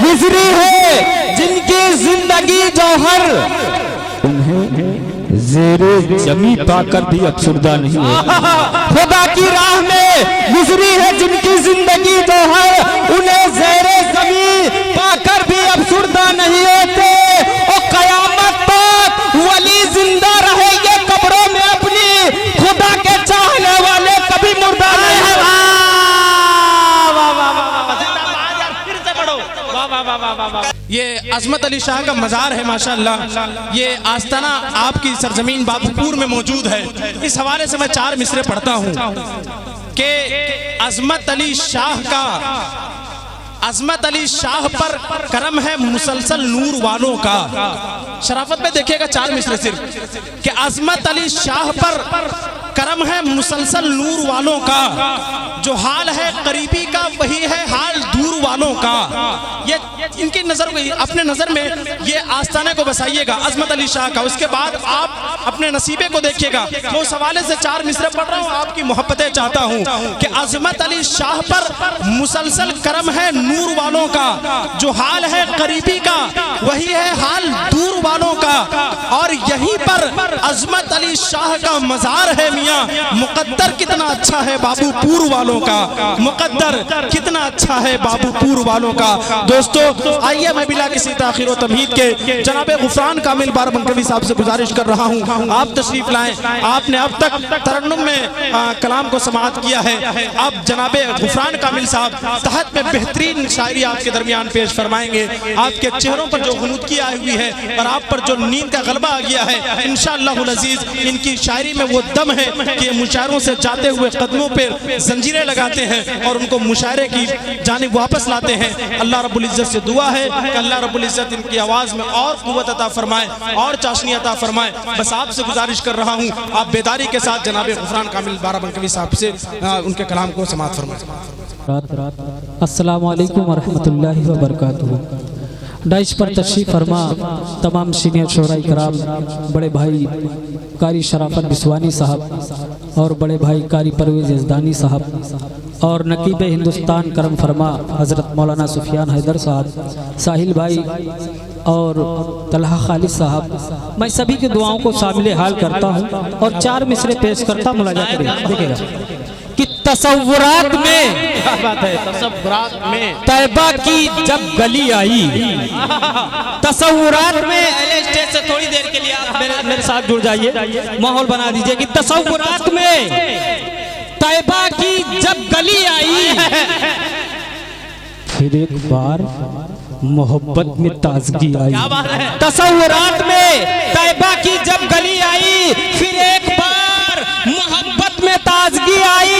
गुजरी है जिनकी जिंदगी जौहर, उन्हें ज़ेरे जमी पाकर भी अफसुर्दा नहीं होते। खुदा की राह में गुजरी है जिनकी जिंदगी जौहर, उन्हें ज़ेरे जमी पाकर भी अफसुर्दा नहीं होते। और कयामत तक वली जिंदा रहेंगे कब्रों में अपनी, खुदा के चाहने वाले कभी मुर्दा नहीं है। ये अजमत अली शाह का मज़ार है माशाअल्लाह। ये आस्ताना आपकी सरजमीन बाबूपुर में मौजूद है। इस हवाले से मैं 4 मिसरे पढ़ता हूँ कि अजमत अली शाह पर करम है मुसलसल नूर वालों का। शराफत में देखिएगा 4 मिसरे सिर्फ कि अजमत अली शाह पर करम है मुसलसल नूर वालों का, जो हाल है करीबी का वही है हाल दूर वालों का। ये इनकी नजर अपने नजर में ये आस्ताने को बसाइएगा अजमत अली शाह का। उसके बाद आप अपने नसीबे को देखिएगा। मैं उस हवाले से 4 मिसरे पढ़ रहा हूँ, आपकी मोहब्बतें चाहता हूँ कि अजमत अली शाह पर मुसलसल करम है नूर वालों का, जो हाल है करीबी का वही है हाल दूर वालों का। और यहीं पर अजमत अली शाह का मज़ार है मियाँ। मुकद्दर कितना अच्छा है बाबूपुर वालों का, मुकद्दर कितना अच्छा है बाबूपुर वालों का। दोस्तों आइए मैं बिला किसी ताखिर व तमहीद के जनाब गुफरान कामिल बाराबंकवी साहब से गुजारिश कर रहा हूँ आप तशरीफ लाएं। आपने अब तक तरन्नुम में कलाम को समाअत किया है। अब जनाब गुफरान कामिल साहब तहत में बेहतरीन शायरी आपके दरमियान पेश फरमाएंगे। आपके चेहरों पर जो गुनूदगी आई हुई है और आप पर जो नींद का गलबा आ गया है, इंशाअल्लाहुल अज़ीज़ इनकी शायरी में वो दम है कि ये मुशायरों से जाते हुए कदमों पर जंजीरें लगाते हैं और उनको मुशायरे की जानिब वापस लाते हैं। अल्लाह रब्बुल इज़्ज़त से दुआ है कि अल्लाह रब्बुल इज़्ज़त इनकी आवाज़ में और क़ुव्वत अता फरमाए और चाशनी अता फरमाए। बस आपसे गुजारिश कर रहा हूँ आप बेदारी के साथ जनाब गुफरान कामिल बाराबंकवी साहब से उनके कलाम को समाअत फरमाएं। अस्सलामु अलैकुम व रहमतुल्लाहि व बरकातुहू। डाइश पर तशरीफ़ फरमा तमाम सीनियर शोराई कराम, बड़े भाई कारी शराफत बिस्वानी साहब और बड़े भाई कारी परवेज़ यज़दानी साहब और नकीब हिंदुस्तान करम फरमा हज़रत मौलाना सुफियान हैदर साहब, साहिल भाई और तलहा खालिद साहब, मैं सभी की दुआओं को शामिल हाल करता हूँ और 4 मिसरे पेश करता मुलाजा करें। देखिएगा कि तसव्वुरात में, बात है तसव्वुरात में तैबा की जब गली आई, तसव्वुरात में स्टेज से थोड़ी देर के लिए आप मेरे साथ जुड़ जाइए, माहौल बना दीजिए कि तसव्वुरात में तैबा की जब गली आई, फिर एक बार मोहब्बत में ताजगी आई। तसव्वुरात में तैबा की जब गली आई, फिर एक बार मोहब्बत में ताजगी आई।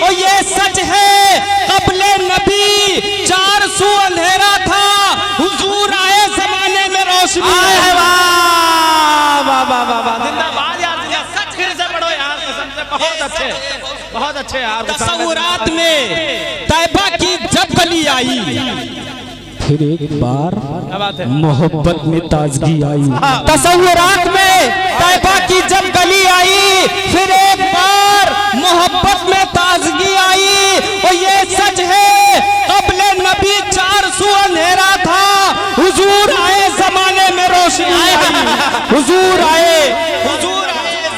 और ये सच है क़ब्ले नबी 400 अंधेरा था, हुजूर आए जमाने में रोशनी आए। सच फिर से पढ़ो यार, बहुत अच्छे यार। तसव्वुरात में तैबा की जब गली आई, फिर एक बार मोहब्बत में ताजगी आई। तसव्वुरात में तैबा की जब गली आई, फिर एक बार मोहब्बत में ताजगी आई। और ये सच है क़ब्ले नबी 400 अंधेरा था, हुजूर आए जमाने में रोशनी आई। हुजूर आए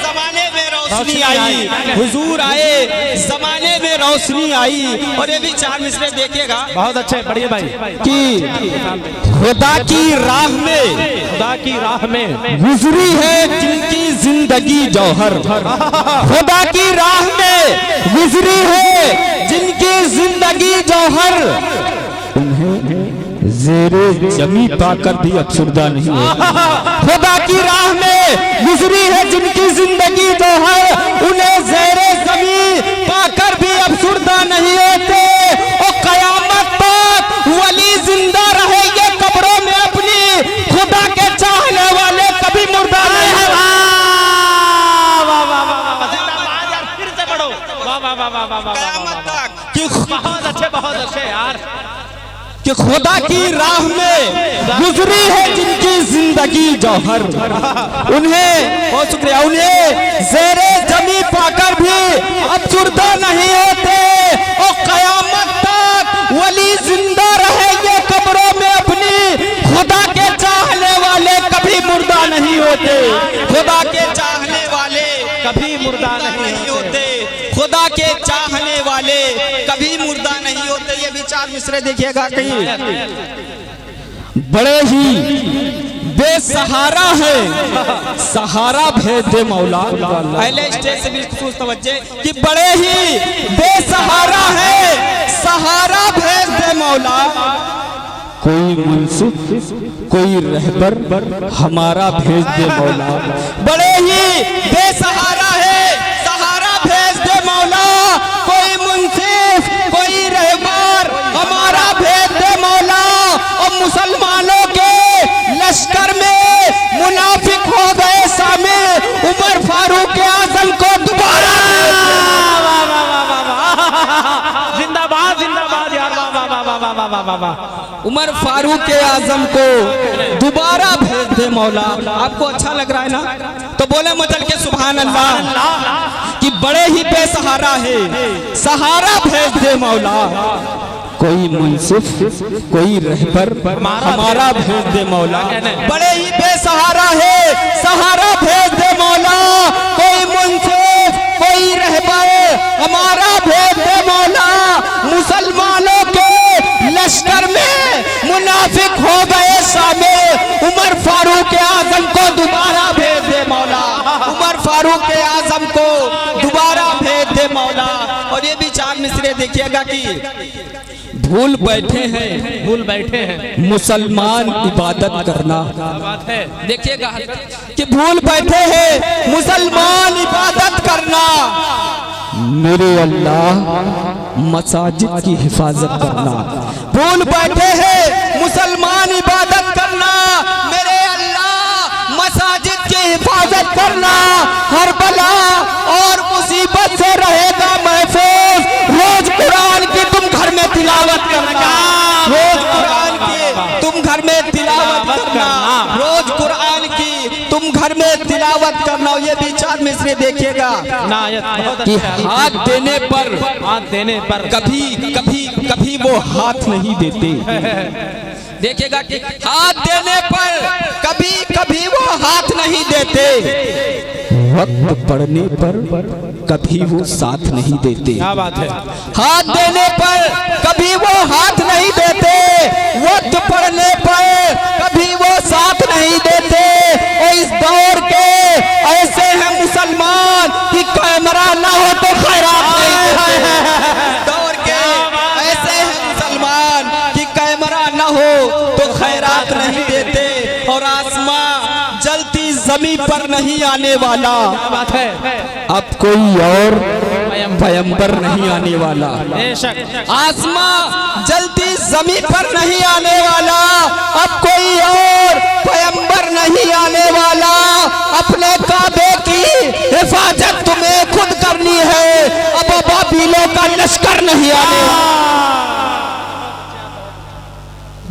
जमाने में रोशनी आई, हुजूर आए जमाने में रोशनी आई। और ये भी 4 मिसरे देखिएगा, बहुत अच्छे बढ़िया भाई। कि खुदा की राह में गुजरी है जिनकी जिंदगी जौहर, खुदा की राह में गुजरी है जिनकी जिंदगी जौहर, उन्हें ज़ेरे जमी पाकर भी अफसुर्दा नहीं होते। खुदा की राह में गुजरी है जिनकी जिंदगी जौहर, उन्हें ज़ेरे जमी पाकर भी अफसुर्दा नहीं होते। और कयामत तक वली जिंदा रहेंगे कब्रों में अपनी, खुदा के चाहने वाले कभी मुर्दा नहीं है। फिर से पढ़ो। बहुत अच्छे यार। कि खुदा की राह में गुजरी है जिनकी जिंदगी जौहर, उन्हें बहुत शुक्रिया, उन्हें ज़ेरे जमी पाकर भी अफसुर्दा नहीं होते। और कयामत तक वली जिंदा रहेंगे कब्रों में अपनी। चार मिसरे देखिएगा कहीं बड़े ही बेसहारा है, सहारा भेज दे मौला। पहले स्टेज से भी खुश तवज्जे कि बड़े ही बेसहारा है, सहारा भेज दे मौला। कोई मुंसिफ कोई रहबर हमारा भेज दे मौला। बड़े ही बेसहारा है, सहारा भेज दे मौला। कोई मुंसिफ कोई रहबर हमारा भेज दे मौला। और मुसलमानों के लश्कर में मुनाफिक हो गए शामिल, उमर फारूक आजम को दोबारा जिंदाबाद जिंदाबाद यार, वाह वाह वाह वाह वाह वाह वाह वाह। उमर फारूक आजम को दोबारा भेज दे मौला। आपको अच्छा लग रहा है ना, तो बोले मचल के सुभान अल्लाह कि बड़े ही बेसहारा है, सहारा भेज दे मौला। कोई मुंसिफ कोई रहबर हमारा भेज दे मौला। बड़े ही बेसहारा है, सहारा भेज दे मौला। कोई मुंसिफ कोई रहबर हमारा भेज दे मौला। मुसलमानों के लश्कर में मुनाफिक हो गए शामिल, उमर फारूक आजम को दोबारा भेज दे मौला। उमर फारूक आजम को दोबारा भेज दे मौला। और ये भी चार मिसरे देखिएगा कि भूल बैठे हैं मुसलमान इबादत करना। बात है, देखिएगा कि भूल बैठे हैं मुसलमान इबादत करना। मेरे अल्लाह मसाजिद की हिफाजत करना। भूल बैठे हैं मुसलमान इबादत करना। मेरे अल्लाह मसाजिद की हिफाजत करना। हर बला और मुसीबत से रहेगा महफूज। रोज कुरान की तुम घर में तिलावत करना। रोज कुरान की तुम घर में तिलावत करना। रोज कुरान की तुम घर में तिलावत करना। ये भी चार मिसरे देखिएगा कि हाथ देने पर कभी कभी कभी वो हाथ नहीं देते। देखिएगा कि हाथ देने पर कभी कभी वो हाथ नहीं देते। वक्त पड़ने पर कभी वो साथ नहीं देते। क्या बात है। हाथ देने पर कभी वो हाथ नहीं देते। वक्त पड़ने पर कभी वो साथ नहीं देते। और इस दौर के ऐसे हैं मुसलमान कि कैमरा ना हो तो खैरात नहीं देते। दौर के ऐसे हैं मुसलमान कि कैमरा ना हो तो खैरात नहीं देते। और आसमां जलती जमीन पर नहीं आने वाला। बात है, अब कोई और पैगंबर नहीं आने वाला। आसमां जलती जमीन पर नहीं आने वाला। अब कोई और पैगंबर नहीं आने वाला। अपने काबे की हिफाजत तुम्हें खुद करनी है। अब बाबिलों का लश्कर नहीं आने वाला।